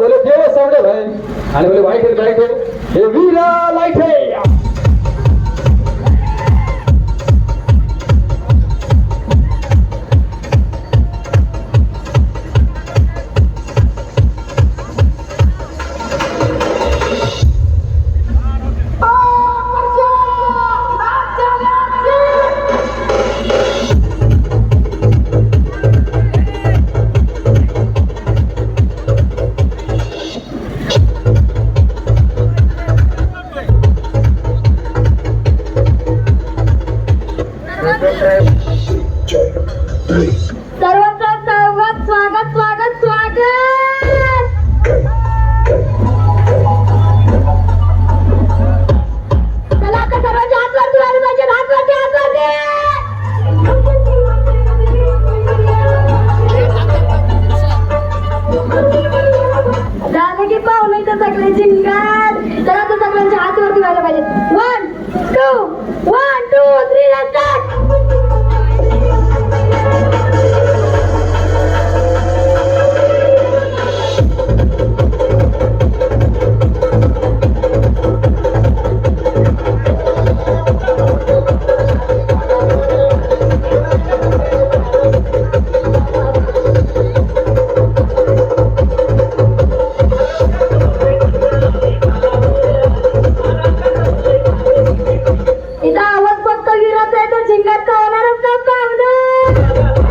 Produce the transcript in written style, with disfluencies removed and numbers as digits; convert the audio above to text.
बोले देव सावडे भाई आणि बोले वाईट आहे लाईट आहे हे वीरा लाईट आहे सर्वांचं स्वागत स्वागत स्वागत स्वागत चला आता सर्वांचे हात वरती आले पाहिजे हात वरती झालं की पाहुणे तर सगळे जिंगार तर आता सगळ्यांचे हात वरती व्हायला पाहिजे 1 2 3 स्टार्ट इथं आवाज फक्त विरत आहे तर जिंगत का होणारच ना पाहुणं